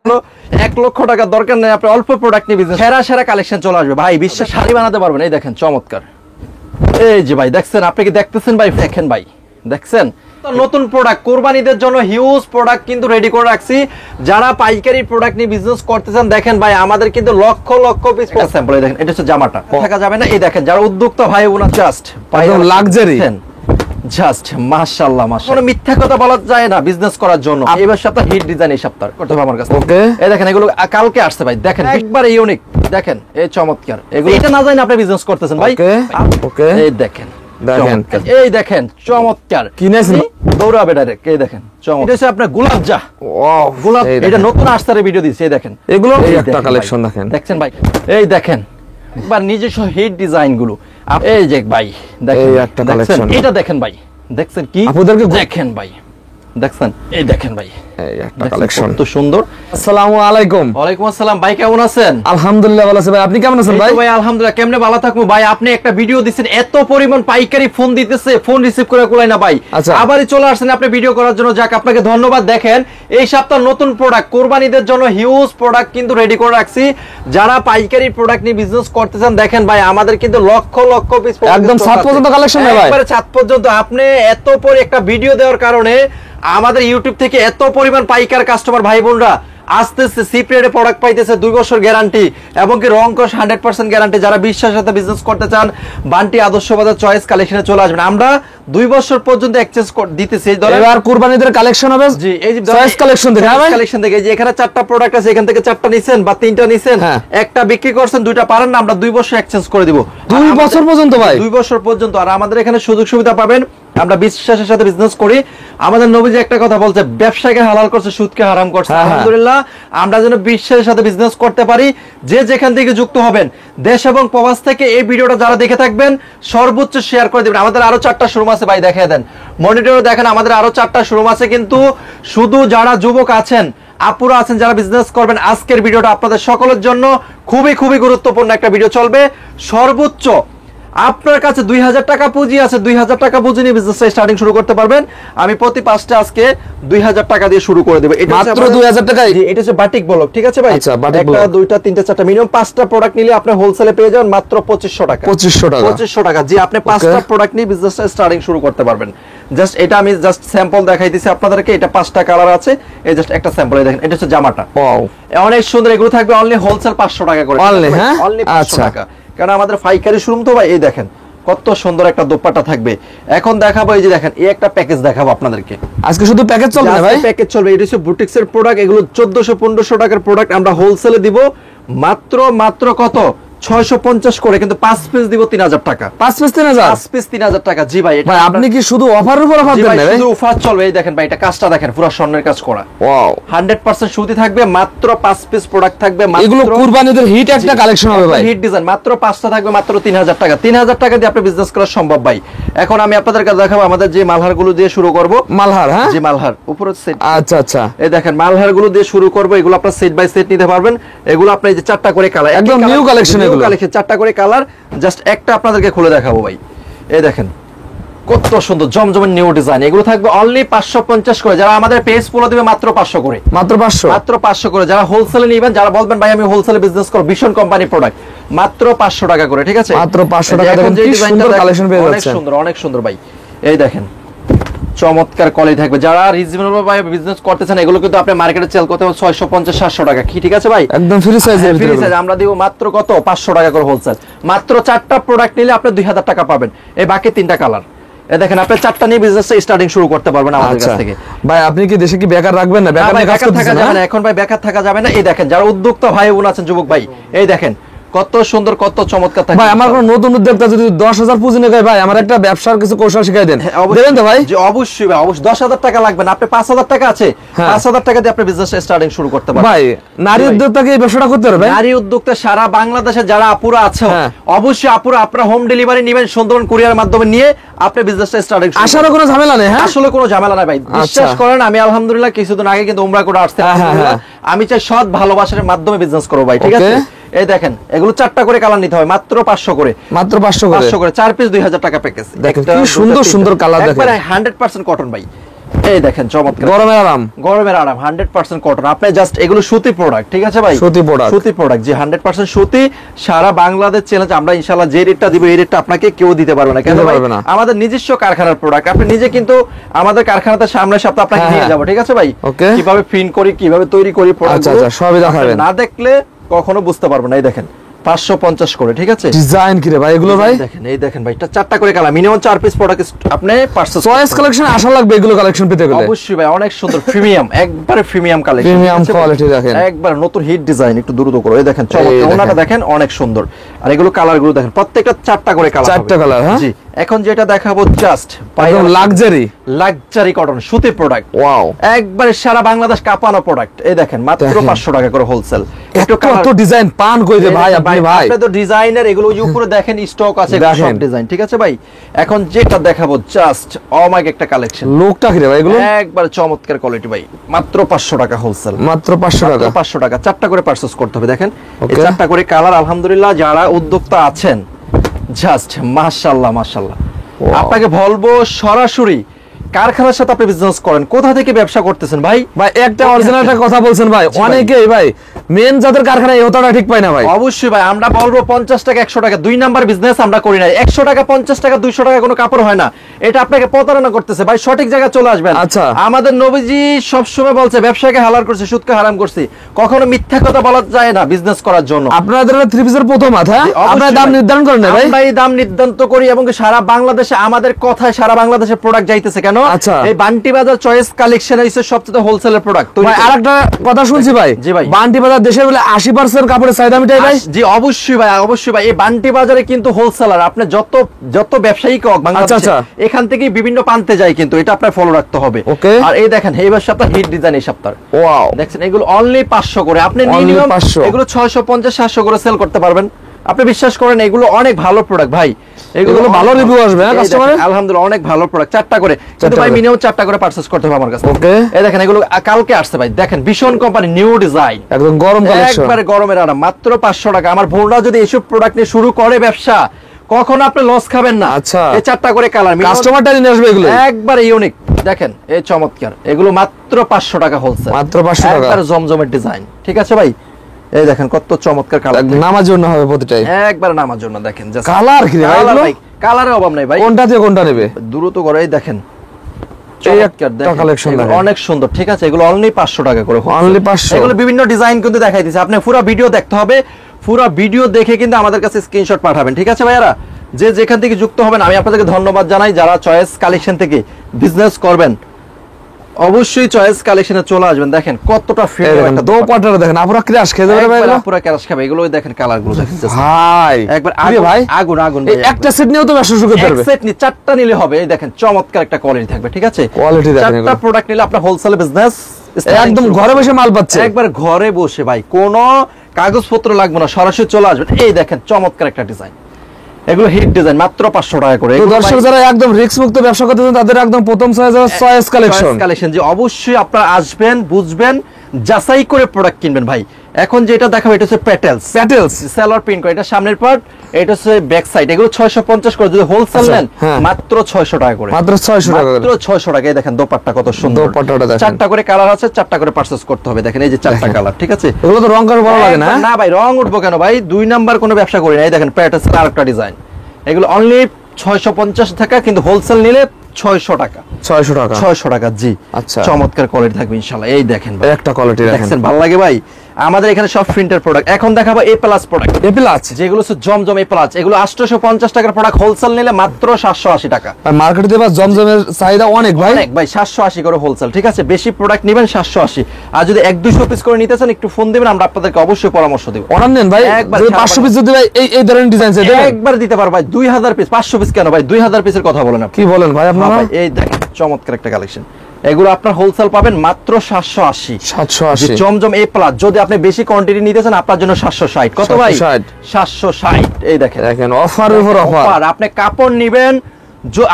1 লক্ষ টাকা দরকার নেই, আপনি অল্প প্রোডাক্ট নিয়ে বিজনেস, সেরা সেরা কালেকশন চলে আসবে ভাই। বিশ্বের শাড়ি বানাতে পারবেন। এই দেখেন চমৎকার, এই যে ভাই দেখছেন, আপনি কি দেখতেছেন ভাই? দেখেন ভাই, দেখছেন নতুন প্রোডাক্ট কোরবানিদের জন্য হিউজ প্রোডাক্ট কিন্তু রেডি করে রাখছি। যারা পাইকারি প্রোডাক্ট নিয়ে বিজনেস করতেছেন, দেখেন ভাই আমাদের কিন্তু লক্ষ লক্ষ পিস স্যাম্পল। দেখেন এটা হচ্ছে জামাটা, থাকা যাবে না। এই দেখেন যারা উদ্যোক্তা ভাই, ওনার জাস্ট লাক্সারি, জাস্ট মাশাআল্লাহ মাশাআল্লাহ। কোনো মিথ্যা কথা বলা যায় না বিজনেস করার জন্য। এবার সপ্তাহ হিট ডিজাইন, এই সপ্তাহ করতে হবে আমার কাছে। ওকে, এই দেখেন এগুলো কালকে আসছে ভাই, দেখেন একবার ইউনিক, দেখেন এই চমৎকার। এগুলো এটা না জানি আপনি বিজনেস করতেছেন ভাই। ওকে, এই দেখেন দেখেন, এই দেখেন চমৎকার, কিনেছেন দৌড়াবে ডাইরেক্ট। এই দেখেন চমৎকার, এটা হচ্ছে আপনার গোলাপ জা, ওয়াও গোলাপ। এটা নতুন আস্তারে ভিডিও দিয়েছে। এই দেখেন এগুলো একটা কালেকশন দেখেন, দেখছেন ভাই। এই দেখেন একবার নিজস্ব হিট ডিজাইন গুলো। এই যে ভাই দেখেন এই একটা কালেকশন, এটা দেখেন ভাই, দেখছেন কি আপনাদেরকে দেখেন ভাই, দেখছেন এই দেখেন ভাই, এই একটা কালেকশন কত সুন্দর। আসসালামু আলাইকুম। ওয়ালাইকুম আসসালাম ভাই, কেমন আছেন? আলহামদুলিল্লাহ ভালো আছি ভাই, আপনি কেমন আছেন ভাই? ভাই আলহামদুলিল্লাহ, কেমনে ভালো থাকবো ভাই। আপনি একটা ভিডিও দিচ্ছেন, এত পরিমাণ পাইকারি ফোন দিতেছে, ফোন রিসিভ করে কুলাই না ভাই। আবারই চলে আসছেন আপনি ভিডিও করার জন্য, যাক আপনাকে ধন্যবাদ। দেখেন এই সপ্তাহ নতুন প্রোডাক্ট কোরবানিদের জন্য হিউজ প্রোডাক্ট কিন্তু রেডি করে রাখছি। যারা পাইকারি প্রোডাক্ট নিয়ে বিজনেস করতেছেন, দেখেন ভাই আমাদের কিন্তু লক্ষ লক্ষ পিস, একদম ছাদ পর্যন্ত কালেকশন ভাই, একবারে ছাদ পর্যন্ত। আপনি এত পরে একটা ভিডিও দেওয়ার কারণে আমাদের ইউটিউব থেকে এত পরিমাণ পাইকার কাস্টমার ভাই বোনরা আসতেছে, সিপ রেটে প্রোডাক্ট পাইতেছে, 2 বছর গ্যারান্টি এবং কি রং কস 100% গ্যারান্টি। যারা বিশ্বাসের সাথে বিজনেস করতে চান, বান্টি আদর্শ বাজার চয়েস কালেকশনে চলে আসবেন। আমরা 2 বছর পর্যন্ত এক্সচেঞ্জ দিতেছি। এবার কুরবানিদের কালেকশন হবে জি, এই যে চয়েস কালেকশন থেকে, হ্যাঁ কালেকশন থেকে। এই যে এখানে 4টা প্রোডাক্ট আছে, এখান থেকে 4টা নিছেন বা 3টা নিছেন, একটা বিক্রি করছেন, 2টা পারেন না, আমরা 2 বছর এক্সচেঞ্জ করে দিব। 2 বছর পর্যন্ত ভাই, 2 বছর পর্যন্ত। আর আমাদের এখানে সুযোগ সুবিধা পাবেন, আমরা বিশ্বাসের সাথে বিজনেস করি। আমাদের নবীজি একটা কথা বলছে, ব্যবসাকে হালাল করছে, সুদকে হারাম করছে। আলহামদুলিল্লাহ আমরা যেন বিশ্বাসের সাথে বিজনেস করতে পারি। যে যেখান থেকে যুক্ত হবেন, দেশ এবং প্রবাস থেকে এই ভিডিওটা যারা দেখে থাকবেন, সর্বোচ্চ শেয়ার করে দিবেন। আমাদের আরো 4টা শোরুম আছে ভাই, দেখিয়ে দেন মনিটরে, দেখেন আমাদের আরো 4টা শোরুম আছে। কিন্তু শুধু যারা যুবক আছেন, আপুরা আছেন, যারা বিজনেস করবেন, আজকের ভিডিওটা আপনাদের সকলের জন্য খুবই খুবই গুরুত্বপূর্ণ একটা ভিডিও চলবে। সর্বোচ্চ আপনার কাছে 2000 টাকা পুঁজি আছে, 2000 টাকা পুঁজি নিয়ে বিজনেস স্টার্টিং শুরু করতে পারবেন। আমি প্রতি 5টা আজকে 2000 টাকা দিয়ে শুরু করে দেব। এটা মাত্র 2000 টাকা। এটা হচ্ছে বাটিক ব্লক, ঠিক আছে ভাই? আচ্ছা, বাটিক ব্লক 1টা 2টা 3টা 4টা মিনিমাম 5টা প্রোডাক্ট নিলে আপনি হোলসেলে পেয়ে যাবেন মাত্র 2500 টাকা। 2500 টাকা জি, আপনি 5টা প্রোডাক্ট নিয়ে বিজনেস স্টার্টিং শুরু করতে পারবেন। জাস্ট এটা আমি জাস্ট স্যাম্পল দেখাই দিছি আপনাদেরকে। এটা 5টা কালার আছে, এই জাস্ট একটা স্যাম্পল। এই দেখেন এটা হচ্ছে জামাটা, ওয়াও অনেক সুন্দর। এগুলো থাকবে অনলি হোলসেল 500 টাকা করে, অনলি, হ্যাঁ অনলি 500 টাকা। কারণ আমাদের পাইকারি শোরুম তো ভাই। এই দেখেন কত সুন্দর একটা দোপাট্টা থাকবে। এখন দেখাবো, এই যে দেখেন এই একটা প্যাকেজ দেখাবো আপনাদেরকে। আজকে শুধু প্যাকেজ চলবে না ভাই, প্যাকেজ চলবে। এটা হচ্ছে বুটিক্স এর প্রোডাক্ট, এগুলো 1400-1500 টাকার প্রোডাক্ট আমরা হোলসেলে দিব মাত্র কত 650 করে, কিন্তু 5 পিস দিব 3000 টাকা। 5 পিস 3000, 5 পিস 3000 টাকা জি ভাই। ভাই আপনি কি শুধু অফারের উপর অফার দেন না ভাই? শুধু অফার চলবে। এই দেখেন ভাই, এটা কাজটা দেখেন, পুরো স্বর্ণের কাজ করা, ওয়াও 100% সুতি থাকবে। মাত্র 5 পিস প্রোডাক্ট থাকবে, এগুলো কুরবানিদের হিট একটা কালেকশন হবে ভাই, হিট ডিজাইন। মাত্র 5টা থাকবে, মাত্র 3000 টাকা। 3000 টাকা দিয়ে আপনি বিজনেস করা সম্ভব ভাই। এখন আমি আপনাদের কাছে দেখাবো আমাদের যে মালহার গুলো দিয়ে শুরু করব। মালহার, হ্যাঁ যে মালহার উপরে সেট, আচ্ছা আচ্ছা, এই দেখেন মালহার গুলো দিয়ে শুরু করব। এগুলো আপনারা সেট বাই সেট নিতে পারবেন। এগুলো আপনি এই যে 4টা করে কালার, একদম নিউ কালেকশন, এগুলো 4টা করে কালার। জাস্ট একটা আপনাদেরকে খুলে দেখাবো ভাই। এই দেখেন কত সুন্দর জমজমের নিউ ডিজাইন। এগুলো থাকবে অনলি 550 করে। যারা আমাদের পেজ ফলো দিবে মাত্র 500 করে, মাত্র 500 করে। যারা হোলসেলে নেবেন, যারা বলবেন ভাই আমি হোলসেলে বিজনেস করব, ভীষণ কোম্পানি প্রোডাক্ট, মাত্র 500 টাকা করে, ঠিক আছে? মাত্র 500 টাকা। দেখেন কি সুন্দর কালেকশন পেয়ে যাচ্ছেন, অনেক সুন্দর, অনেক সুন্দর ভাই। এই দেখেন চমৎকার কোয়ালিটি থাকবে। যারা রিজনেবল ভাবে বিজনেস করতেছেন, এগুলো কিন্তু আপনি মার্কেটে সেল করতে হবে 650-700 টাকা, কি ঠিক আছে ভাই? একদম ফ্রি সাইজের, ফ্রি সাইজ আমরা দিব মাত্র কত 500 টাকা করে হোলসেল। মাত্র 4টা প্রোডাক্ট নিলে আপনি 2000 টাকা পাবেন। এই বাকি 3টা কালার। এই দেখেন আপনি 4টা নিয়ে বিজনেস স্টার্টিং শুরু করতে পারবেন আমাদের কাছ থেকে। ভাই আপনি কি দেশে কি বেকার রাখবেন না? বেকার থাকা যাবে না এখন ভাই, বেকার থাকা যাবে না। এই দেখেন যারা উদ্যোক্তা ভাই বোন আছেন, যুবক ভাই, এই দেখেন কত সুন্দর, কত চমৎকার থাকে ভাই। আমার কোন নতুন উদ্যোক্তা যদি 10,000 পুঁজি নেয় ভাই, আমার একটা ব্যবসার কিছু কৌশল শিখাই দেন, দেবেন তো ভাই? জি অবশ্যই ভাই, অবশ্যই। 10,000 টাকা লাগবে না, আপনি 5,000 টাকা আছে, 5,000 টাকা দিয়ে আপনি বিজনেস স্টার্টিং শুরু করতে পারবেন ভাই। নারী উদ্যোক্তাকে এই ব্যবসাটা করতে হবে। নারী উদ্যোক্তা সারা বাংলাদেশে যারা আপুরা আছে, অবশ্যই আপুরা আপনারা হোম ডেলিভারি নেবেন, সুন্দরবন কুরিয়ার মাধ্যমে নিয়ে আপনি বিজনেসটা স্টার্টিং শুরু। আসলে কোনো ঝামেলা নেই, হ্যাঁ আসলে কোনো ঝামেলা নাই ভাই, বিশ্বাস করেন। আমি আলহামদুলিল্লাহ কিছুদিন আগে কিন্তু উমরা করে আসতে, আমি চাই সৎ ভালোবাসার মাধ্যমে বিজনেস করব ভাই, ঠিক আছে? এই দেখেন এগুলো 4টা করে কালার নিতে হয়, মাত্র 500 করে, মাত্র 500 করে, 4 পিস 2000 টাকা প্যাকেজ। দেখেন কি সুন্দর সুন্দর কালার, দেখেন একবারে 100% কটন ভাই। এই দেখেন চমৎকার গরমের আরাম, গরমের আরাম 100% কটন। আপনি জাস্ট এগুলো সুতি প্রোডাক্ট, ঠিক আছে ভাই? সুতি প্রোডাক্ট, সুতি প্রোডাক্ট জি 100% সুতি। সারা বাংলাদেশ চ্যালেঞ্জ আমরা ইনশাআল্লাহ যে রেটটা দিব এই রেটটা আপনাকে কেউ দিতে পারবে না। কেন ভাই? আমাদের নিজস্ব কারখানার প্রোডাক্ট। আপনি নিজে কিন্তু আমাদের কারখানাতে সামনের সপ্তাহে আপনাকে নিয়ে যাব, ঠিক আছে ভাই? কিভাবে প্রিন্ট করি, কিভাবে তৈরি করি প্রোডাক্ট, আচ্ছা সবই দেখাবেন। না দেখলে কখনো বুঝতে পারবেন না। এই দেখেন 550 করে, ঠিক আছে? ডিজাইন কি রে ভাই এগুলো ভাই? দেখেন এই দেখেন ভাই, এটা 4টা করে কালার, মিনিমাম 4 পিস প্রোডাক্ট আপনি পারচেজ। চয়েস কালেকশন আশা লাগবে এগুলো কালেকশন পেতে গেলে। অবশ্যই ভাই, অনেক সুন্দর প্রিমিয়াম, একবারে প্রিমিয়াম কালেকশন, প্রিমিয়াম কোয়ালিটি দেখেন, একবার নতুন হিট ডিজাইন। একটু দ্রুত করো। এই দেখেন চমৎকার, ওনাটা দেখেন অনেক সুন্দর। আর এগুলো কালার গুলো দেখেন, প্রত্যেকটা 4টা করে কালার, 4টা কালার। হ্যাঁ জি। এখন যেটা দেখাবো জাস্ট একদম লাক্সারি, লাক্সারি কটন সুতি প্রোডাক্ট। ওয়াও, একবারে সারা বাংলাদেশ কাঁপানো প্রোডাক্ট। এই দেখেন মাত্র 500 টাকা করে হোলসেল। একটু কত ডিজাইন পান কই দে ভাই আপনি ভাই? আপনি তো ডিজাইনার, এগুলো যে উপরে দেখেন স্টক আছে সব ডিজাইন, ঠিক আছে ভাই? এখন যেটা দেখাবো জাস্ট অমাইক একটা কালেকশন। লোকটা কি রে ভাই এগুলো? একবার চমৎকার কোয়ালিটি ভাই, মাত্র 500 টাকা হোলসেল, মাত্র 500 টাকা, 500 টাকা। 4টা করে পারচেজ করতে হবে। দেখেন এই 4টা করে কালার। আলহামদুলিল্লাহ যারা উদ্যোক্তা আছেন জাস্ট মাশাআল্লাহ মাশাআল্লাহ। আপনাকে বলবো সরাসরি কারখানার সাথে আপনি বিজনেস করেন, কোথা থেকে ব্যবসা করতেছেন ভাই? ভাই একটা অরিজিনাল একটা কথা বলছেন ভাই, অনেকেই ভাই মেন যাদের কারখানা এই হতাটা ঠিক পায় না ভাই। অবশ্যই ভাই, আমরা বলবো 50 টাকা 100 টাকা 2 নাম্বার বিজনেস আমরা করি না। 100 টাকা 50 টাকা 200 টাকা কোনো কাপড় হয় না। এটা আপনাকে প্রতারণা করতেছে ভাই। সঠিক জায়গায় চলে আসবেন। আচ্ছা, আমাদের নবীজি সবসময় বলছে ব্যবসাকে হালাল করছে, সুদকে হারাম করছে। কখনো মিথ্যা কথা বলা যায় না বিজনেস করার জন্য। আপনাদের থ্রি পিসের প্রথম হাত, হ্যাঁ আপনারা দাম নির্ধারণ করেন না ভাই? আমরা এই দাম নির্ধারণ করি এবং সারা বাংলাদেশে আমাদের কথায় সারা বাংলাদেশে প্রোডাক্ট যাইতেছে। কেন? আচ্ছা, এই বান্টি বাজার চয়েস কালেকশন হইছে সবচেয়ে হোলসেলের প্রোডাক্ট। ভাই আরেকটা কথা শুনছি ভাই, জি ভাই, বান্টি বাজার দেশের বলে 80% কাপড়ের চাহিদা মিটায় ভাই। জি অবশ্যই ভাই, অবশ্যই ভাই। এই বান্টি বাজারে কিন্তু হোলসেলার আপনি যত ব্যবসায়ী কক বাংলাদেশে এখান থেকে বিভিন্ন প্রান্তে যায়, কিন্তু এটা আপনার ফলো রাখতে হবে। আর এই দেখেন এইবার সপ্তাহ হিট ডিজাইন, এই সপ্তাহ ওয়াও দেখছেন এগুলো অনলি 500 করে। আপনি মিনিমাম এগুলো 650 700 করে সেল করতে পারবেন। আপনি বিশ্বাস করেন এগুলো অনেক ভালো প্রোডাক্ট ভাই। এগুলো ভালো রিভিউ আসবে হ্যাঁ কাস্টমারের। আলহামদুলিল্লাহ অনেক ভালো প্রোডাক্ট। 4টা করে, কিন্তু ভাই মিনিমাম 4টা করে পারচেজ করতে হবে আমার কাছে। ওকে, এই দেখেন এগুলো কালকে আসছে ভাই। দেখেন ভীষণ কোম্পানি নিউ ডিজাইন, একদম গরম কালেকশন, একবারে গরমের আরাম, মাত্র 500 টাকা। আমার বোনরা যদি এইসব প্রোডাক্ট নিয়ে শুরু করে ব্যবসা, কখনো আপনি লস খাবেন না। আচ্ছা, এই 4টা করে কালার কাস্টমারটা নিয়ে আসবে এগুলো, একবারে ইউনিক। দেখেন এই চমৎকার, এগুলো মাত্র 500 টাকা হোলসেল, মাত্র 500 টাকা। একবারে জমজমের ডিজাইন, ঠিক আছে ভাই? এই দেখেন কত চমৎকার কালার, নামার জন্য হবে প্রতিটাই, একবার নামার জন্য। দেখেন কালার কি ভাই এগুলো? কালারের অভাব নাই ভাই। কোনটা দিয়ে কোনটা নেবে দ্রুত করে। এই দেখেন কালেকশন অনেক সুন্দর, ঠিক আছে? এগুলো অনলি 500 টাকা করে, অনলি 500। এগুলো বিভিন্ন ডিজাইন কিন্তু দেখাই দিয়েছে। আপনি পুরো ভিডিও দেখতে হবে, পুরো ভিডিও দেখে কিন্তু আমাদের কাছে স্ক্রিনশট পাঠাবেন, ঠিক আছে ভাইয়ারা? যে যেখান থেকে যুক্ত হবেন আমি আপনাদেরকে ধন্যবাদ জানাই। যারা চয়েস কালেকশন থেকে বিজনেস করবেন অবশ্যই চয়েস কালেকশনে চলে আসবেন। দেখেন কতটা ফিট, একটা দোপাট্টাটা দেখেন, আপুরা ক্রাশ খেয়ে যাবে ভাই। এগুলো পুরো ক্রাশ খাবে। এগুলো দেখেন কালারগুলো দেখেন ভাই, একবার আগুন ভাই, আগুন আগুন ভাই। একটা সেট নিয়েও তো ব্যবসা শুরু করতে পারবে। এক সেট নি 4টা নিলে হবে। এই দেখেন চমৎকার একটা কোয়ালিটি থাকবে, ঠিক আছে? কোয়ালিটি দেখেন, 4টা প্রোডাক্ট নিলে আপনার হোলসেল বিজনেস একদম ঘরে বসে মাল পাচ্ছে, একবার ঘরে বসে ভাই, কোনো কাগজপত্র লাগবে না, সরাসরি চলে আসবেন। এই দেখেন চমৎকার একটা ডিজাইন, এগুলো হিট ডিজাইন, মাত্র 500 টাকা করে। দর্শক যারা একদম রিস্ক মুক্ত ব্যবসা করতে চান তাদের একদম প্রথম চয়েস কালেকশন। যে অবশ্যই আপনারা আসবেন, বুঝবেন, যাচাই করে প্রোডাক্ট কিনবেন ভাই। এখন যেটা দেখাবো এটা হচ্ছে প্যাটেলস সেলর প্রিন্ট করে, এটা সামনের পার্ট, এটা হচ্ছে ব্যাক সাইড। এগুলো 650 করে, যদি হোলসেল নেন মাত্র 600 টাকা করে, মাত্র 600 টাকা, মাত্র 600 টাকা। এই দেখেন দোপাট্টা কত সুন্দর, দোপাট্টাটা দেখেন। 4টা করে কালার আছে, 4টা করে পারচেজ করতে হবে। দেখেন এই যে 4টা কালার, ঠিক আছে? এগুলো তো রং করে ভালো লাগে না? না ভাই, রং উঠবো কেন ভাই? 2 নাম্বার কোনো ব্যবসা করি না। এই দেখেন প্যাটেলস আরেকটা ডিজাইন, এগুলো অনলি 650 টাকা, কিন্তু হোলসেল নিলে 600 টাকা, 600 টাকা, 600 টাকা। জি আচ্ছা, চমৎকার কোয়ালিটি থাকবে ইনশাআল্লাহ। এই দেখেন ভাই একটা কোয়ালিটি দেখেন, ভালো লাগে ভাই। আমাদের এখানে সব প্রিন্টের প্রোডাক্ট। এখন দেখাবো এ প্লাস প্রোডাক্ট, এ প্লাস যেগুলো হচ্ছে জমজম এ প্লাস। এগুলো 850 টাকার প্রোডাক্ট, হোলসেল নিলে মাত্র 780 টাকা। মার্কেটে দেবা জমজমের চাহিদা অনেক ভাই, অনেক ভাই। 780 করে হোলসেল, ঠিক আছে? বেশি প্রোডাক্ট নেবেন 780, আর যদি 1-200 পিস করে নিতে চান একটু ফোন দিবেন, আমরা আপনাদেরকে অবশ্যই পরামর্শ দেব। অর্ডার নেন ভাই, একবার 500 পিস যদি ভাই এই ধরনের ডিজাইন চাই একবার দিতে পারো ভাই। 2000 পিস, 500 পিস কেন ভাই? 2000 পিসের কথা বলেন আপনি, কি বলেন ভাই আপনারা? এই দেখেন চমৎকার একটা কালেকশন, এগুলো আপনার হোলসেল পাবেন মাত্র 780। জমজম এ প্লাস, যদি আপনি বেশি কোয়ান্টিটি নিতে চান আপনার জন্য 760। কত ভাই? 760। এই দেখেন অফার উপর অফার। আপনি কাপড় নেবেন,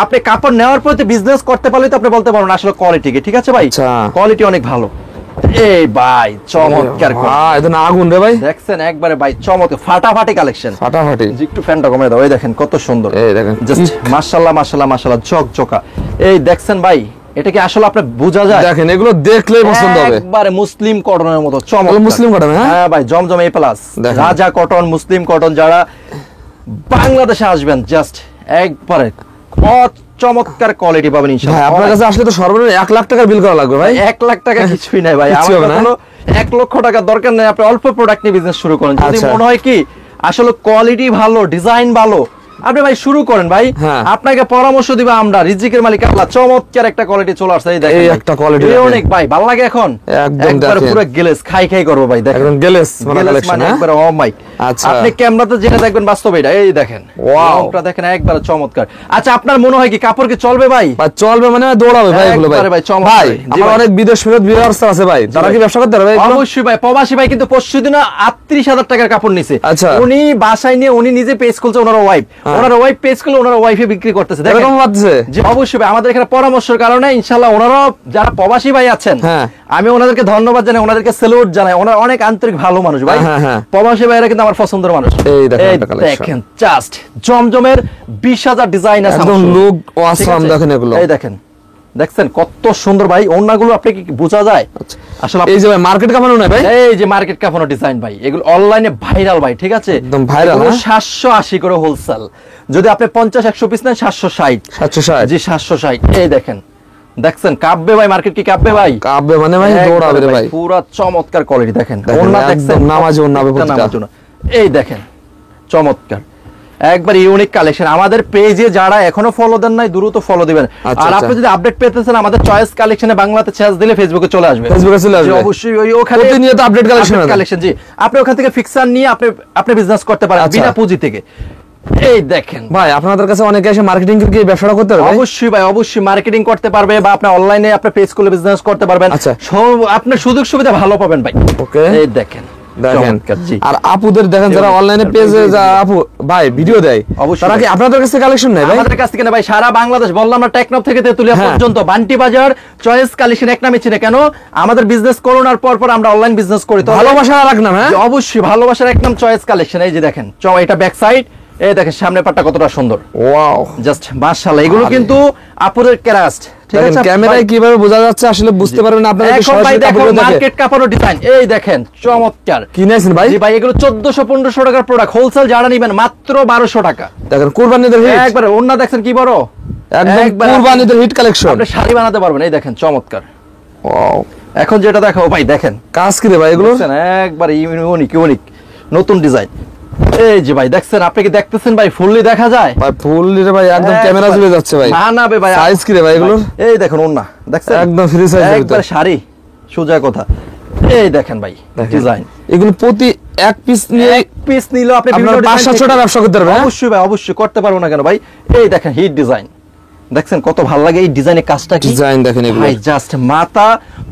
আপনি কাপড় নেওয়ার পরে বিজনেস করতে পারলে তো আপনি বলতে পারবেন আসলে কোয়ালিটি কি, ঠিক আছে ভাই? কোয়ালিটি অনেক ভালো। এই ভাই চমৎকার, এটা না আগুন রে ভাই, দেখছেন একবারে ভাই চমৎকার ফাটাফাটি কালেকশন, ফাটাফাটি। একটু ফ্যানটা কমিয়ে দাও। এই দেখেন কত সুন্দর, এই দেখেন জাস্ট মাশাআল্লাহ মাশাআল্লাহ মাশাআল্লাহ, ঝকঝকা। এই দেখছেন ভাই এটা কি আসলে আপনি বোঝা যায়? দেখেন এগুলো দেখলেই পছন্দ হবে, একবারে মুসলিম কটনের মতো চমৎকার। মুসলিম কটন, হ্যাঁ ভাই, জমজম A+, দেখেন। রাজা কটন, মুসলিম কটন, যারা বাংলাদেশে আসবেন জাস্ট একবারে চমৎকার কোয়ালিটি পাবেন ভাই ইনশাআল্লাহ। আপনার কাছে আসলে তো সর্বনিম্ন 1 লাখ টাকার বিল করা লাগবে ভাই। 1 লাখ টাকা কিছুই নাই ভাই, কিচ্ছু আমার হবে না। কথা হলো 1 লক্ষ টাকা দরকার নেই, আপনি অল্প প্রোডাক্ট নিয়ে বিজনেস শুরু করেন। যদি আচ্ছা। মনে হয় কি আসলে কোয়ালিটি ভালো, ডিজাইন ভালো, আপনি ভাই শুরু করেন ভাই। হ্যাঁ। আপনাকে পরামর্শ দিবা আমরা, রিজিকের মালিক আল্লাহ। চমৎকার একটা কোয়ালিটি চলে আসছে, এই দেখেন এই ভাই। একটা quality এই দেখেন। অনেক ভাই ভালো লাগে এখন, একদম একবারে দেখেন। পুরো গেলেস খাই করবো ভাই, দেখেন একদম গেলেস মানে গেলেস কালেকশন, মানে হ্যাঁ একবারে ও মাই। আচ্ছা। আপনি ক্যামেরাতে যেটা দেখবেন বাস্তবে এটা, এই দেখেন Wow. রংটা দেখেন একবারে চমৎকার। আচ্ছা, আপনার মনে হয় কি কাপড় কি চলবে ভাই? ভাই চলবে মানে দৌড়াবে ভাই এগুলো ভাই। একবারে ভাই, চমৎকার। ভাই জি আমার ভাই। অনেক বিদেশ ফেরত ভিউয়ার্স আছে ভাই, তারা কি ব্যবসা করতে পারবে এগুলো? অবশ্যই ভাই, প্রবাসী ভাই কিন্তু পরশুদিন 38,000 টাকার কাপড় নিছে। আচ্ছা। উনি বাসায় নিয়ে উনি নিজে পেজ খুলছে, ওনার ওয়াইফ, ওনার ওয়াইফ পেজ খুলে ওনার ওয়াইফে বিক্রি করতেছে, দেখেন। এরকম ভাবছে? জি অবশ্যই ভাই, আমাদের এখানে পরামর্শের কারণে ইনশাআল্লাহ ওনারা যারা প্রবাসী ভাই আছেন, হ্যাঁ। আমি ওনাদেরকে ধন্যবাদ জানাই, ওনাদেরকে স্যালুট জানাই, ওনারা অনেক আন্তরিক ভালো মানুষ ভাই। হ্যাঁ, হ্যাঁ। প্রবাসী ভাইরা কিন্তু আমার পছন্দের মানুষ। এই দেখেন এই একটা collection। দেখেন জাস্ট জমজমের 20,000 ডিজাইন আছে একদম আমার। look ঠিক awesome আছে? দেখেন এগুলো। এই দেখেন, দেখছেন কত সুন্দর ভাই, ওড়নাগুলো আপনি কি বোঝা যায় আসলে? এই যে ভাই মার্কেট কামানো না ভাই, এই যে মার্কেট কাপানো ডিজাইন ভাই, এগুলো অনলাইনে ভাইরাল ভাই, ঠিক আছে? একদম viral, এগুলো হ্যাঁ? 780 করে হোলসেল, যদি আপনি 50-100 পিস নেন 760। 760 জি 760। এই দেখেন, দেখছেন কাব্যে ভাই, মার্কেট কি কাব্যে ভাই? কাব্যে মানে ভাই দৌড়াবে রে ভাই। পুরা চমৎকার কোয়ালিটি দেখেন, দেখেন, ওড়না একদম দেখছেন নামাজি ওড়না হবে প্রতিটা। নামাজি ওড়না। এই দেখেন চমৎকার একবার ইউনিক কালেকশন। আমাদের পেজে যারা এখনো ফলো দেন নাই দ্রুত ফলো দিবেন। আচ্ছা, আর আচ্ছা। আপনি যদি আপডেট পেতে চান আমাদের চয়েস কালেকশনে বাংলাতে সার্চ দিলে ফেসবুকে চলে আসবে। ফেসবুকে চলে আসবে। জি, অবশ্যই ওই ওখানে প্রতিনিয়ত আপডেট কালেকশন আছে। কালেকশন, জি আপনি ওখান থেকে ফিক্সার নিয়ে আপনি বিজনেস করতে পারেন আচ্ছা। বিনা পুঁজি থেকে। এই দেখেন ভাই আপনাদের কাছে অনেকে এসে মার্কেটিং করে ব্যবসাটা করতে পারবে? অবশ্যই ভাই, অবশ্যই মার্কেটিং করতে পারবে, বা আপনি অনলাইনে আপনার পেজ খুলে বিজনেস করতে পারবেন। আচ্ছা। আপনার সুযোগ সুবিধা ভালো পাবেন ভাই। ওকে। এই দেখেন দেখেন চমৎকার, জি। আর আপুদের দেখেন যারা অনলাইনে পেজে যা আপু ভাই ভিডিও দেয়, অবশ্যই তারা কি ভাই। আপনাদের কাছে কালেকশন নেয় ভাই? আমাদের কাছ থেকে না ভাই, সারা বাংলাদেশ বললাম না, টেকনফ থেকে তেতুলিয়া হ্যাঁ। পর্যন্ত বান্টি বাজার চয়েস কালেকশন এক নামে চিনে। কেন? আমাদের বিজনেস করোনার পর আমরা অনলাইন বিজনেস করি তো ভালোবাসা রাখলাম, হ্যাঁ যে অবশ্যই ভালোবাসার এক নাম চয়েস কালেকশন। এই যে দেখেন এটা ব্যাক সাইড, এই দেখেন সামনের পাটটা কতটা সুন্দর, ওয়াও। জাস্ট মাশাআল্লাহ। এগুলো কিন্তু আপুদের ক্রাস্ট, ঠিক দেখেন আছে? ক্যামেরায় কিভাবে বোঝা যাচ্ছে আসলে বুঝতে পারবেন না, আপনারা এখন ভাই দেখো দেখে মার্কেট কাপানো ডিজাইন, এই দেখেন চমৎকার। কিনেছেন ভাই? জি ভাই, এগুলো 1400-1500 টাকার প্রোডাক্ট, হোলসেল যারা নেবেন মাত্র 1200 টাকা। দেখেন কুরবানিদের হিট, একবারে ওন্না দেখছেন কি বড়, একদম একবারে কুরবানিদের হিট কালেকশন। আপনি শাড়ি বানাতে পারবেন। এই দেখেন চমৎকার। ওয়াও, এখন যেটা দেখাও ভাই, দেখেন কাজ কি রে ভাই এগুলো? দেখছেন একবার ইউনিক নতুন ডিজাইন। এই যে ভাই দেখছেন, আপনি কি দেখতেছেন ভাই ফুললি দেখা যায়? ভাই ফুল রে ভাই একদম ক্যামেরা একবার- জুড়ে যাচ্ছে ভাই। না না ভাই, সাইজ কি রে ভাই এগুলো? এই দেখুন ওন্না দেখছেন একদম ফ্রি সাইজের একবার ভিতরে। শাড়ি সোজা কথা। এই দেখেন ভাই ডিজাইন, এগুলো প্রতি এক পিস নিয়ে এক পিস নিলেও আপনি আপনার বিভিন্ন 500-600 টা ব্যবসা করতে পারবেন, হ্যাঁ? অবশ্যই ভাই, অবশ্যই করতে পারবো না কেন ভাই। এই দেখেন হিট ডিজাইন, দেখছেন কত ভালো লাগে এই ডিজাইনের কাজটা কি। ডিজাইন দেখেন এগুলো। ভাই জাস্ট মাথা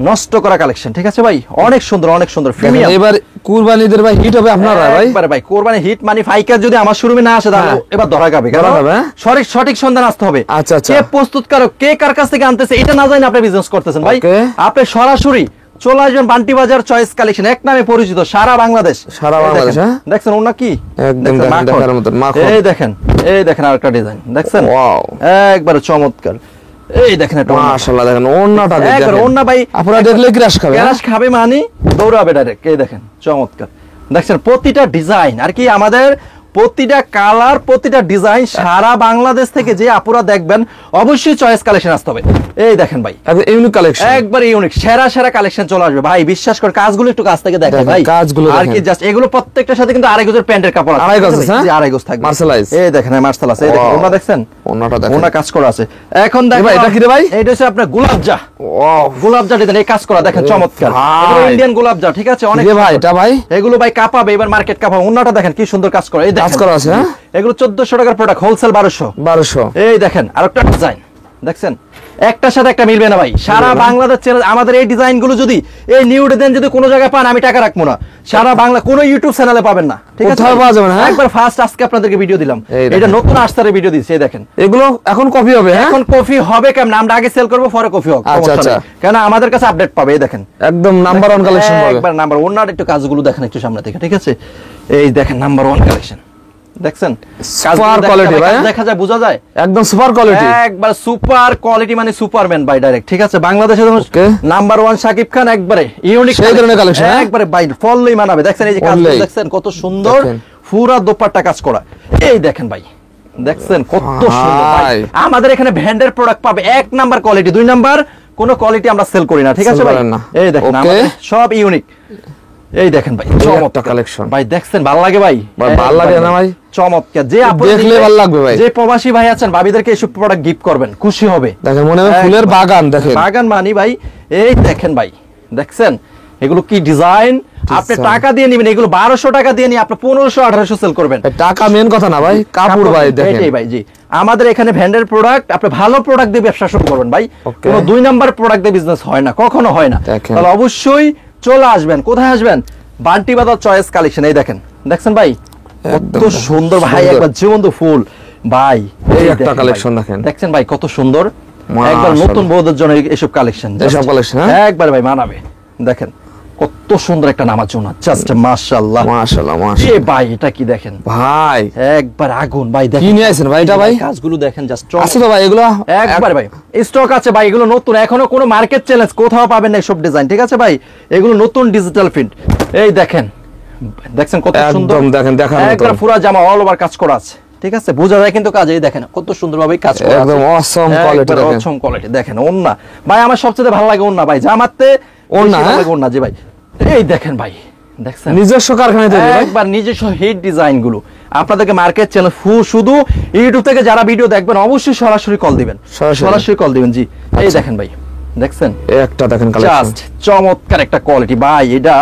নষ্ট করা কালেকশন, ঠিক আছে ভাই? অনেক সুন্দর প্রিমিয়াম। এবার কুরবানিদের ভাই হিট হবে আপনারা ভাই। একবারে ভাই কোরবানি হিট মানে ফাইকার যদি আমার শোরুমে না আসে তাহলে হ্যাঁ। এবার ধরা খাবে। ধরা খাবে, হ্যাঁ? সঠিক সন্ধান আসতে হবে। আচ্ছা, আচ্ছা। কে প্রস্তুতকারক, কে কার কাছ থেকে আনতেছে এটা না জানি আপনি বিজনেস করতেছেন ভাই। Okay. আপনি সরাসরি চলে আসবেন বান্টি বাজার চয়েস কালেকশন, এক নামে পরিচিত সারা বাংলাদেশ। সারা এই বাংলাদেশ, দেখেন, হ্যাঁ? দেখছেন ওনা কি একদম দেখছেন, দেখেন, মাখন। দেখার মতন, মাখন। এই দেখেন আরেকটা ডিজাইন দেখছেন, ওয়াও, একবারে চমৎকার। এই দেখেন এটা ওড়না। মাশাআল্লাহ দেখেন ওন্নাটা দেখেন। একবারে ওড়না ভাই, আপনারা দেখলে ক্রাশ খাবে, হ্যাঁ? ক্রাশ খাবে মানে দৌড়াবে ডাইরেক্ট। এই দেখেন চমৎকার, দেখছেন প্রতিটা ডিজাইন আর কি আমাদের প্রতিটা কালার প্রতিটা ডিজাইন সারা বাংলাদেশ থেকে যে আপুরা দেখবেন অবশ্যই চয়েস কালেকশন আসতে হবে। এই দেখেন ভাই একদম ইউনিক কালেকশন, একবার ইউনিক সেরা কালেকশন চলে আসবে ভাই, বিশ্বাস করে। কাজগুলো একটু কাছ থেকে দেখেন দেখেন, ভাই, কাজগুলো আর কি দেখেন। জাস্ট এগুলো প্রত্যেকটার সাথে কিন্তু আড়াই গজের প্যান্টের কাপড় আছে। আড়াই গজ আছে, হ্যাঁ? জি, আড়াই গজ থাকবে Marsalize। এই দেখেন মার্শাল আছে, এই দেখেন Wow। ওনা দেখছেন ওন্নাটা দেখেন। ওনা কাজ করা আছে। এখন দেখেন ভাই, এটা কি রে ভাই? এইটা হচ্ছে আপনার গোলাপজা। ওয়াও, গোলাপজা ডিজাইন, এই কাজ করা দেখেন আরে চমৎকার। ভাই। এগুলো ইন্ডিয়ান গোলাপজা, ঠিক আছে? অনেক রে ভাই সুন্দর। এটা ভাই এগুলো ভাই কাপাবে, এবার মার্কেট কাপাবে। ওন্নাটা দেখেন কি সুন্দর কাজ করা, এই দেখেন কাজ করা আছে, হ্যাঁ? এগুলো 1400 টাকার প্রোডাক্ট, হোলসেল 1200। 1200। এই দেখেন আরেকটা ডিজাইন দেখছেন, একটার সাথে একটা মিলবে না ভাই। সারা বাংলাদেশ চ্যানেল আমাদের এই ডিজাইন গুলো যদি এই নিউ ডিজাইন যদি কোনো জায়গায় পান আমি টাকা রাখবো না। সারা বাংলা কোনো ইউটিউব চ্যানেলে পাবেন না, ঠিক আছে? কোথাও পাওয়া যাবে না, হ্যাঁ? একবার ফার্স্ট আজকে আপনাদেরকে ভিডিও দিলাম, এই দেখেন। এটা নতুন আস্তারে ভিডিও দিচ্ছি। এই দেখেন এগুলো এখন কপি হবে, হ্যাঁ? এখন কফি হবে কেমন, আমরা আগে সেল করবো পরে কফি হোক, আচ্ছা, সমস্যা নেই। আচ্ছা। কেন আমাদের কাছে আপডেট পাবে। এই দেখেন একদম নাম্বার ওয়ান কালেকশন হবে। একবার নাম্বার ওয়ান। একটু কাজগুলো দেখেন একটু সামনে থেকে, ঠিক আছে? এই দেখেন নাম্বার ওয়ান কালেকশন, দেখছেন সুপার কোয়ালিটি ভাই, দেখা যায় বোঝা যায় একদম সুপার কোয়ালিটি, একবার সুপার কোয়ালিটি মানে সুপারম্যান ভাই ডাইরেক্ট, ঠিক আছে। বাংলাদেশে নাম্বার 1 শাকিব খান, একবারে ইউনিক সেই ধরনের কালেকশন, একবারে ভাই ফললেই মানাবে। দেখছেন এই যে কাজ দেখছেন কত সুন্দর, পুরা দোপাট্টা কাজ করা। এই দেখেন ভাই, দেখছেন কত সুন্দর ভাই। আমাদের এখানে ভ্যান্ডের প্রোডাক্ট পাবে 1 নাম্বার কোয়ালিটি, 2 নাম্বার কোন কোয়ালিটি আমরা সেল করি না, ঠিক আছে ভাই। এই দেখেন আমাদের সব ইউনিক। এই দেখেন ভাই চমৎকার কালেকশন ভাই, দেখছেন ভালো লাগে ভাই, ভালো লাগে না ভাই, চমৎকার। যে আপনি দেখলে ভালো লাগবে ভাই, যে প্রবাসী ভাই আছেন ভাবিদেরকে এসব প্রোডাক্ট গিফট করবেন, খুশি হবে। দেখেন মনে হয় ফুলের বাগান, দেখেন বাগান মানি ভাই। এই দেখেন ভাই, দেখছেন এগুলো কি ডিজাইন, আপনি টাকা দিয়ে নেবেন, এগুলো 1200 টাকা দিয়ে নিয়ে আপনি 1500 1800 সেল করবেন। টাকা মেন কথা না ভাই, কাপড় ভাই দেখেন। এইটাই ভাই, জি আমাদের এখানে ভ্যান্ডের প্রোডাক্ট, আপনি ভালো প্রোডাক্ট দিয়ে ব্যবসা শুরু করবেন ভাই। কোনো 2 নাম্বার প্রোডাক্ট দিয়ে বিজনেস হয় না, কখনো হয় না। তাহলে অবশ্যই চলে আসবেন। কোথায় আসবেন? বান্টি বাজার চয়েস কালেকশন। এই দেখেন, দেখছেন ভাই কত সুন্দর ভাই, একবার জীবন্ত ফুল ভাই। এই একটা কালেকশন দেখেন, দেখছেন ভাই কত সুন্দর, একবার নতুন বউদের জন্য এসব কালেকশন, এসব কালেকশন একবার ভাই মানাবে। দেখেন কত সুন্দর একটা নামাজ জন্য, জাস্ট মাশাআল্লাহ মাশাআল্লাহ মাশাআল্লাহ। এই ভাই এটা কি দেখেন ভাই, একবার আগুন ভাই। দেখেন কি নিয়ে আছেন ভাই, এটা ভাই কাজগুলো দেখেন, জাস্ট আছে তো ভাই, এগুলো একবার ভাই স্টক আছে ভাই, এগুলো নতুন, এখনো কোনো মার্কেট চ্যালেঞ্জ কোথাও পাবেন না সব ডিজাইন, ঠিক আছে ভাই। এগুলো নতুন ডিজিটাল প্রিন্ট। এই দেখেন, দেখছেন কত সুন্দর, দেখেন দেখার মতো, একবার পুরো জামা অল ওভার কাজ করা আছে, ঠিক আছে, বোঝা যায় কিন্তু কাজ। এই দেখেন কত সুন্দরভাবে কাজ করা আছে, একদম অসম কোয়ালিটি, দেখেন অসম কোয়ালিটি। দেখেন ওন্না ভাই, আমার সবচেয়ে ভালো লাগে ওন্না ভাই, জামাতে ওন্না ওন্না জি ভাই। এই দেখেন ভাই, দেখছেন নিজস্ব কারখানায় তৈরি, একবার নিজস্ব হিট ডিজাইন গুলো। আপনাদেরকে মার্কেট চ্যানেল শুধু ইউটিউব থেকে যারা ভিডিও দেখবেন অবশ্যই সরাসরি কল দিবেন, সরাসরি কল দিবেন জি। এই দেখেন ভাই, দেখছেন একটা দেখেন কালেকশন, জাস্ট চমৎকার একটা কোয়ালিটি ভাই। এটা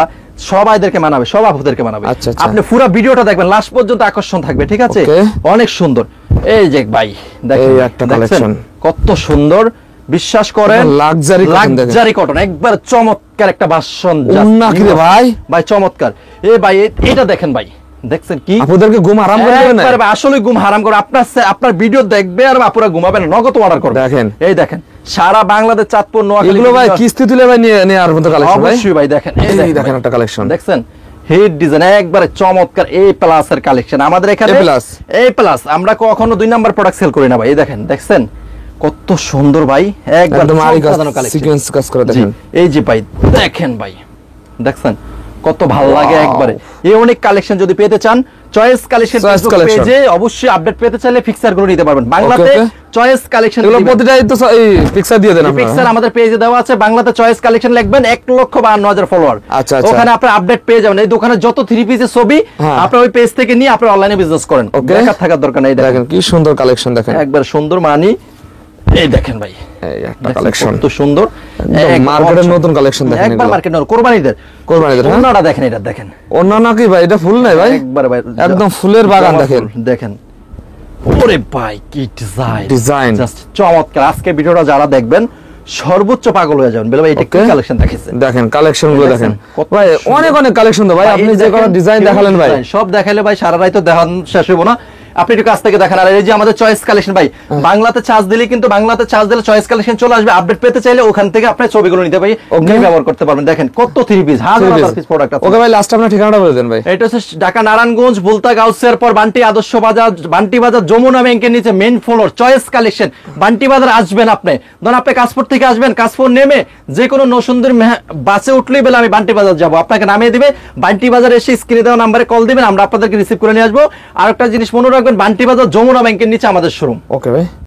সবাইদেরকে মানাবে, সব আপুদেরকে মানাবে। আপনি পুরো ভিডিওটা দেখবেন, লাস্ট পর্যন্ত আকর্ষণ থাকবে, ঠিক আছে, অনেক সুন্দর। এই যে ভাই দেখেন একটা কালেকশন কত সুন্দর, বিশ্বাস করেন লাক্সারি কটন, একবার চমৎকার একটা বাসন ভাই, ভাই চমৎকার। এ ভাই এটা দেখেন ভাই, দেখছেন কি আপনাদেরকে ঘুম হারাম করে দেবে না, আসলে ঘুম হারাম করে। আপনার ভিডিও দেখবে আর আপুরা ঘুমাবে না, নগদ অর্ডার করবে। দেখেন এই দেখেন সারা বাংলাদেশ, চাঁদপুর, নোয়াখালী, এগুলো ভাই কিস্তি তুলে ভাই নিয়ে আর মতো কালেকশন অবশ্যই ভাই। দেখেন এই দেখেন একটা কালেকশন, দেখছেন হিট ডিজাইন, একবারে চমৎকার। এ প্লাস এর কালেকশন আমাদের এখানে, এ প্লাস। আমরা কখনো 2 নাম্বার প্রোডাক্ট সেল করি না ভাই। এই দেখেন, দেখছেন কত সুন্দর ভাই, একবার সিকোয়েন্স কাজ করে। দেখেন এই যে ভাই, দেখেন ভাই, দেখছেন কত ভালো লাগে একবারে। এই অনেক কালেকশন যদি পেতে চান, চয়েস কালেকশন পেজে অবশ্যই আপডেট পেতে চাইলে ফিক্সার গুলো নিতে পারবেন। বাংলাতে চয়েস কালেকশন, এগুলো প্রতিটাই তো এই ফিক্সার দিয়ে দেন আপনারা, ফিক্সার আমাদের পেজে দেওয়া আছে। বাংলাতে চয়েস কালেকশন লিখবেন, 1,52,000 ফলোয়ার। আচ্ছা, ওখানে আপনি আপডেট পেয়ে যাবেন। এই দোকানে যত 3 পিসের ছবি আপনি ওই পেজ থেকে নিয়ে আপনি অনলাইনে বিজনেস করেন, বেকার থাকার দরকার নেই। দেখেন কি সুন্দর কালেকশন, দেখেন একবার সুন্দর মানি। এই দেখেন ভাই, এই একটা কালেকশন কত সুন্দর, মার্কেটের নতুন কালেকশন দেখেন, একবার মার্কেট নতুন কোরবানিদের ওন্নাটা দেখেন, এটা দেখেন ওন্না নাকি ভাই, এটা ফুল নাই ভাই, একবার ভাই একদম ফুলের বাগান। দেখেন দেখেন ওরে ভাই কি ডিজাইন জাস্ট চমৎকার। আজকে ভিডিওটা যারা দেখবেন সর্বোচ্চ পাগল হয়ে যাবেন, বলে ভাই এটা কি কালেকশন দেখাইছে। দেখেন কালেকশন গুলো দেখেন ভাই, অনেক অনেক কালেকশন তো ভাই। আপনি যে কোন ডিজাইন দেখালেন ভাই, সব দেখাইলে ভাই সারা রাত তো দেখান শেষ হইব না। আপনি একটু কাছ থেকে দেখেন। আর এই যে আমাদের চয়েস কালেকশন ভাই, বাংলাতে চার্জ দিলে কিন্তু বাংলাতে চার্জ দিলে চয়েস কালেকশন চলে আসবে। আপডেট পেতে চাইলে ওখান থেকে আপনি ছবিগুলো নিতে ভাই ব্যবহার করতে পারবেন। দেখেন কত 3 পিস, হাজার পিস প্রোডাক্ট আছে। ওকে ভাই, লাস্ট আপনার ঠিকানাটা বলে দেন ভাই। এটা হচ্ছে ঢাকা নারায়ণগঞ্জ বুলতা গাউসের পর বান্টি আদর্শ বাজার, বান্টি বাজার যমুনা ব্যাংকের নিচে main floor, choice collection. Bunty বাজার আসবেন আপনি, ধরুন আপনি কাশপুর থেকে আসবেন, কাশপুর নেমে যে কোনো নসুন্দরী বাসে উঠলেই বলে আমি বান্টি বাজার যাবো, আপনাকে নামিয়ে দিবে। বান্টি বাজার এসে স্ক্রিনে দেওয়া নাম্বারে কল দিবেন, আমরা আপনাদেরকে রিসিভ করে নিয়ে আসবো। আর একটা জিনিস মনে রাখবেন, বান্টি বাজার যমুনা ব্যাংকের নিচে আমাদের শোরুম। ওকে ভাই।